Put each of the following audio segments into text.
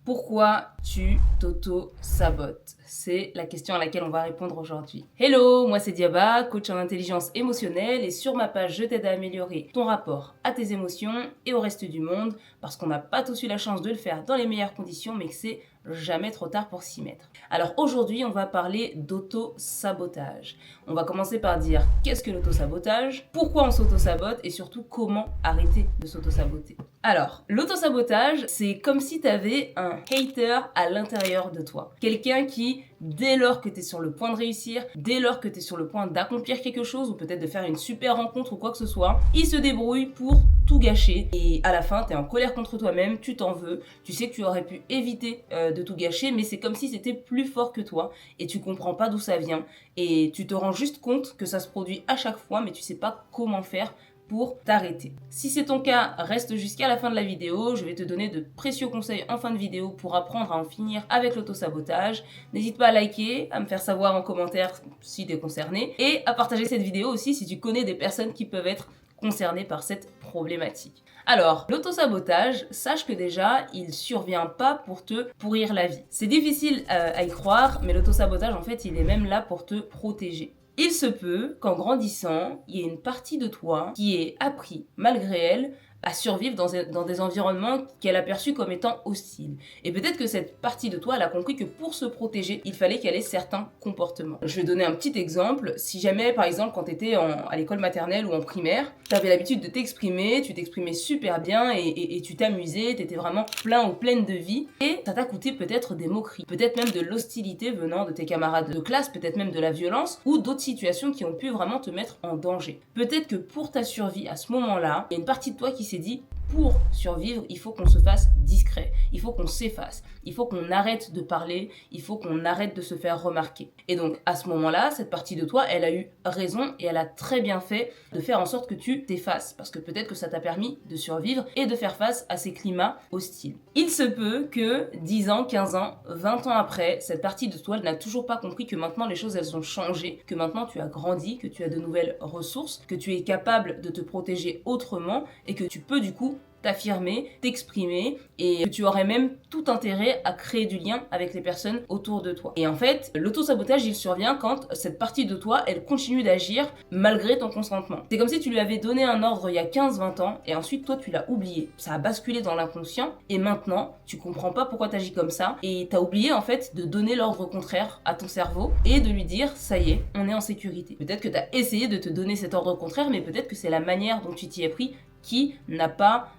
Pourquoi tu t'auto-sabotes? C'est la question à laquelle on va répondre aujourd'hui. Hello, moi c'est Diaba, coach en intelligence émotionnelle et sur ma page je t'aide à améliorer ton rapport à tes émotions et au reste du monde parce qu'on n'a pas tous eu la chance de le faire dans les meilleures conditions mais que c'est jamais trop tard pour s'y mettre. Alors aujourd'hui on va parler d'auto-sabotage. On va commencer par dire qu'est-ce que l'auto-sabotage, pourquoi on s'auto-sabote et surtout comment arrêter de s'auto-saboter. Alors, l'auto-sabotage, c'est comme si tu avais un hater à l'intérieur de toi. Quelqu'un qui, dès lors que tu es sur le point de réussir, dès lors que tu es sur le point d'accomplir quelque chose ou peut-être de faire une super rencontre ou quoi que ce soit, il se débrouille pour tout gâcher. Et à la fin, tu es en colère contre toi-même, tu t'en veux, tu sais que tu aurais pu éviter de tout gâcher, mais c'est comme si c'était plus fort que toi et tu comprends pas d'où ça vient. Et tu te rends juste compte que ça se produit à chaque fois, mais tu sais pas comment faire pour t'arrêter. Si c'est ton cas, reste jusqu'à la fin de la vidéo. Je vais te donner de précieux conseils en fin de vidéo pour apprendre à en finir avec l'auto-sabotage. N'hésite pas à liker, à me faire savoir en commentaire si tu es concerné et à partager cette vidéo aussi si tu connais des personnes qui peuvent être concernées par cette problématique. Alors, l'auto-sabotage, sache que déjà, il survient pas pour te pourrir la vie. C'est difficile à y croire, mais l'auto-sabotage, en fait, il est même là pour te protéger. Il se peut qu'en grandissant, il y ait une partie de toi qui ait appris, malgré elle, à survivre dans des environnements qu'elle a perçus comme étant hostiles. Et peut-être que cette partie de toi, elle a compris que pour se protéger, il fallait qu'elle ait certains comportements. Je vais donner un petit exemple. Si jamais, par exemple, quand tu étais à l'école maternelle ou en primaire, tu avais l'habitude de t'exprimer, tu t'exprimais super bien et tu t'amusais, tu étais vraiment plein ou pleine de vie, et ça t'a coûté peut-être des moqueries, peut-être même de l'hostilité venant de tes camarades de classe, peut-être même de la violence, ou d'autres situations qui ont pu vraiment te mettre en danger. Peut-être que pour ta survie à ce moment-là, il y a une partie de toi qui s'est dit, pour survivre, il faut qu'on se fasse discret, il faut qu'on s'efface, il faut qu'on arrête de parler, il faut qu'on arrête de se faire remarquer. Et donc à ce moment-là, cette partie de toi, elle a eu raison et elle a très bien fait de faire en sorte que tu t'effaces, parce que peut-être que ça t'a permis de survivre et de faire face à ces climats hostiles. Il se peut que 10 ans, 15 ans, 20 ans après, cette partie de toi, elle n'a toujours pas compris que maintenant les choses, elles ont changé, que maintenant tu as grandi, que tu as de nouvelles ressources, que tu es capable de te protéger autrement et que tu peux du coup t'affirmer, t'exprimer et que tu aurais même tout intérêt à créer du lien avec les personnes autour de toi. Et en fait, l'auto-sabotage, il survient quand cette partie de toi, elle continue d'agir malgré ton consentement. C'est comme si tu lui avais donné un ordre il y a 15-20 ans et ensuite toi tu l'as oublié. Ça a basculé dans l'inconscient et maintenant tu comprends pas pourquoi tu agis comme ça et tu as oublié en fait de donner l'ordre contraire à ton cerveau et de lui dire ça y est, on est en sécurité. Peut-être que tu as essayé de te donner cet ordre contraire, mais peut-être que c'est la manière dont tu t'y es pris qui n'a pas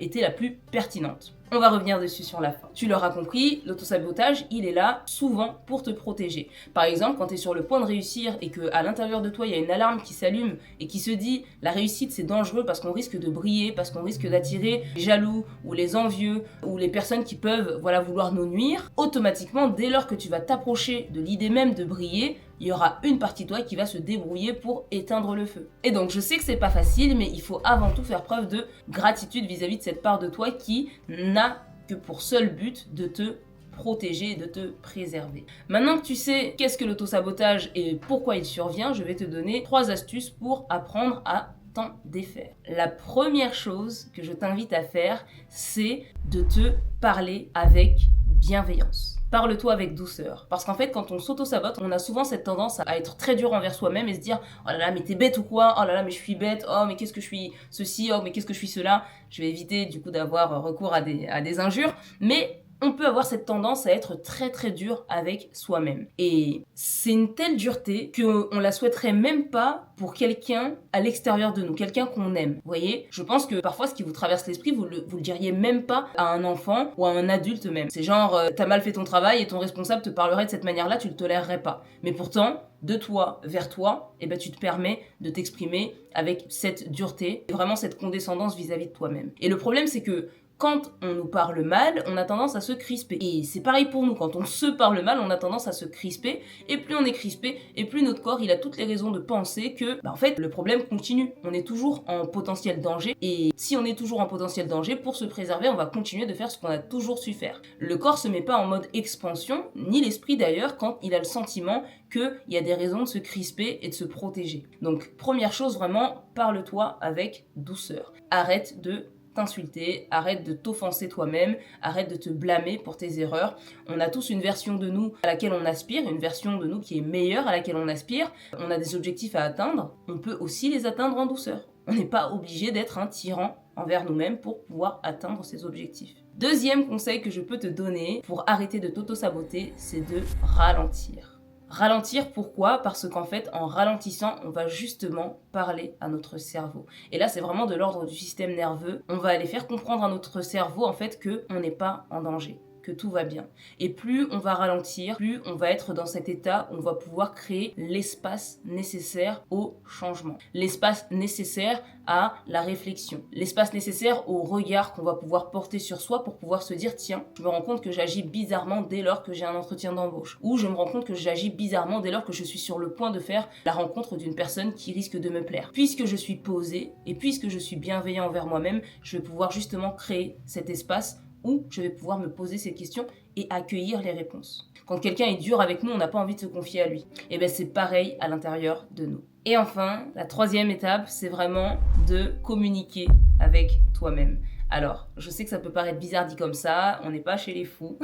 été la plus pertinente. On va revenir dessus sur la fin. Tu l'auras compris, l'autosabotage, il est là souvent pour te protéger. Par exemple, quand tu es sur le point de réussir et qu'à l'intérieur de toi, il y a une alarme qui s'allume et qui se dit « la réussite, c'est dangereux parce qu'on risque de briller, parce qu'on risque d'attirer les jaloux ou les envieux ou les personnes qui peuvent vouloir nous nuire », automatiquement, dès lors que tu vas t'approcher de l'idée même de briller, il y aura une partie de toi qui va se débrouiller pour éteindre le feu. Et donc, je sais que c'est pas facile, mais il faut avant tout faire preuve de gratitude vis-à-vis de cette part de toi qui n'a que pour seul but de te protéger et de te préserver. Maintenant que tu sais qu'est-ce que l'autosabotage et pourquoi il survient, je vais te donner 3 astuces pour apprendre à t'en défaire. La première chose que je t'invite à faire, c'est de te parler avec bienveillance. Parle-toi avec douceur. Parce qu'en fait, quand on s'auto-sabote, on a souvent cette tendance à être très dur envers soi-même et se dire « Oh là là, mais t'es bête ou quoi ? Oh là là, mais je suis bête. Oh, mais qu'est-ce que je suis ceci ? Oh, mais qu'est-ce que je suis cela ?» Je vais éviter du coup d'avoir recours à des injures. Mais on peut avoir cette tendance à être très très dur avec soi-même. Et c'est une telle dureté qu'on la souhaiterait même pas pour quelqu'un à l'extérieur de nous, quelqu'un qu'on aime. Vous voyez, je pense que parfois ce qui vous traverse l'esprit, vous le diriez même pas à un enfant ou à un adulte même. C'est genre, t'as mal fait ton travail et ton responsable te parlerait de cette manière-là, tu le tolérerais pas. Mais pourtant, de toi vers toi, eh ben, tu te permets de t'exprimer avec cette dureté, vraiment cette condescendance vis-à-vis de toi-même. Et le problème, c'est que quand on nous parle mal, on a tendance à se crisper. Et c'est pareil pour nous, quand on se parle mal, on a tendance à se crisper. Et plus on est crispé, et plus notre corps, il a toutes les raisons de penser que, en fait, le problème continue. On est toujours en potentiel danger. Et si on est toujours en potentiel danger, pour se préserver, on va continuer de faire ce qu'on a toujours su faire. Le corps se met pas en mode expansion, ni l'esprit d'ailleurs, quand il a le sentiment qu'il y a des raisons de se crisper et de se protéger. Donc, première chose, vraiment, parle-toi avec douceur. Arrête de t'insulter, arrête de t'offenser toi-même, arrête de te blâmer pour tes erreurs. On a tous une version de nous à laquelle on aspire, une version de nous qui est meilleure à laquelle on aspire. On a des objectifs à atteindre, on peut aussi les atteindre en douceur. On n'est pas obligé d'être un tyran envers nous-mêmes pour pouvoir atteindre ces objectifs. Deuxième conseil que je peux te donner pour arrêter de t'auto-saboter, c'est de ralentir. Ralentir, pourquoi? Parce qu'en fait, en ralentissant, on va justement parler à notre cerveau. Et là, c'est vraiment de l'ordre du système nerveux. On va aller faire comprendre à notre cerveau, en fait, qu'on n'est pas en danger, que tout va bien. Et plus on va ralentir, plus on va être dans cet état où on va pouvoir créer l'espace nécessaire au changement. L'espace nécessaire à la réflexion. L'espace nécessaire au regard qu'on va pouvoir porter sur soi pour pouvoir se dire tiens, je me rends compte que j'agis bizarrement dès lors que j'ai un entretien d'embauche. Ou je me rends compte que j'agis bizarrement dès lors que je suis sur le point de faire la rencontre d'une personne qui risque de me plaire. Puisque je suis posé et puisque je suis bienveillant envers moi-même, je vais pouvoir justement créer cet espace où je vais pouvoir me poser ces questions et accueillir les réponses. Quand quelqu'un est dur avec nous, on n'a pas envie de se confier à lui. Et bien c'est pareil à l'intérieur de nous. Et enfin, la troisième étape, c'est vraiment de communiquer avec toi-même. Alors, je sais que ça peut paraître bizarre dit comme ça, on n'est pas chez les fous.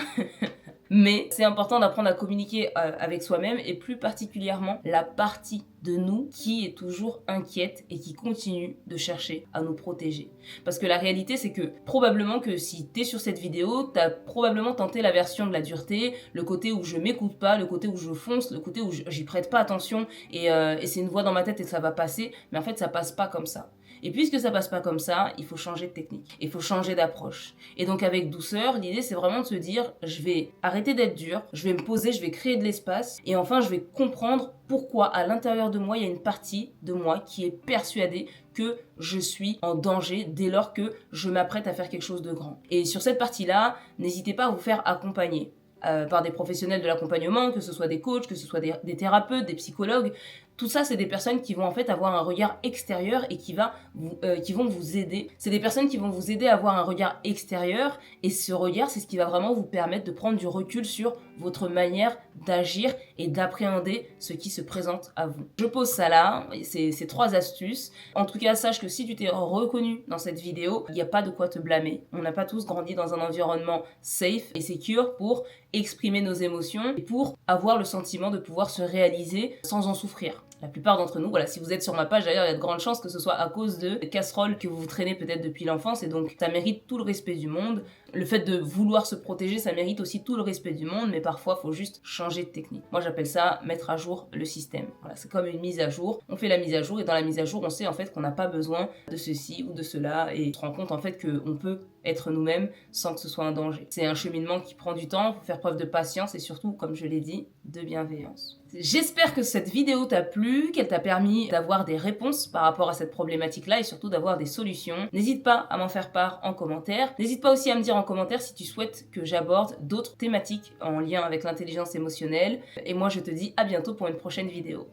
Mais c'est important d'apprendre à communiquer avec soi-même et plus particulièrement la partie de nous qui est toujours inquiète et qui continue de chercher à nous protéger. Parce que la réalité, c'est que probablement que si t'es sur cette vidéo, t'as probablement tenté la version de la dureté, le côté où je m'écoute pas, le côté où je fonce, le côté où j'y prête pas attention et c'est une voix dans ma tête et ça va passer. Mais en fait, ça passe pas comme ça. Et puisque ça passe pas comme ça, il faut changer de technique, il faut changer d'approche. Et donc avec douceur, l'idée c'est vraiment de se dire, je vais arrêter d'être dur, je vais me poser, je vais créer de l'espace, et enfin je vais comprendre pourquoi à l'intérieur de moi, il y a une partie de moi qui est persuadée que je suis en danger dès lors que je m'apprête à faire quelque chose de grand. Et sur cette partie-là, n'hésitez pas à vous faire accompagner par des professionnels de l'accompagnement, que ce soit des coachs, que ce soit des thérapeutes, des psychologues. Tout ça, c'est des personnes qui vont en fait avoir un regard extérieur et qui vont vous aider. C'est des personnes qui vont vous aider à avoir un regard extérieur et ce regard, c'est ce qui va vraiment vous permettre de prendre du recul sur votre manière d'agir et d'appréhender ce qui se présente à vous. Je pose ça là, ces 3 astuces. En tout cas, sache que si tu t'es reconnu dans cette vidéo, il n'y a pas de quoi te blâmer. On n'a pas tous grandi dans un environnement safe et secure pour exprimer nos émotions et pour avoir le sentiment de pouvoir se réaliser sans en souffrir. La plupart d'entre nous, voilà, si vous êtes sur ma page, d'ailleurs, il y a de grandes chances que ce soit à cause de casseroles que vous vous traînez peut-être depuis l'enfance et donc ça mérite tout le respect du monde. Le fait de vouloir se protéger, ça mérite aussi tout le respect du monde, mais parfois, il faut juste changer de technique. Moi, j'appelle ça mettre à jour le système. Voilà, c'est comme une mise à jour. On fait la mise à jour et dans la mise à jour, on sait en fait qu'on n'a pas besoin de ceci ou de cela et on se rend compte en fait qu'on peut être nous-mêmes sans que ce soit un danger. C'est un cheminement qui prend du temps, il faut faire preuve de patience et surtout, comme je l'ai dit, de bienveillance. J'espère que cette vidéo t'a plu, qu'elle t'a permis d'avoir des réponses par rapport à cette problématique-là et surtout d'avoir des solutions. N'hésite pas à m'en faire part en commentaire. N'hésite pas aussi à me dire en commentaire si tu souhaites que j'aborde d'autres thématiques en lien avec l'intelligence émotionnelle. Et moi, je te dis à bientôt pour une prochaine vidéo.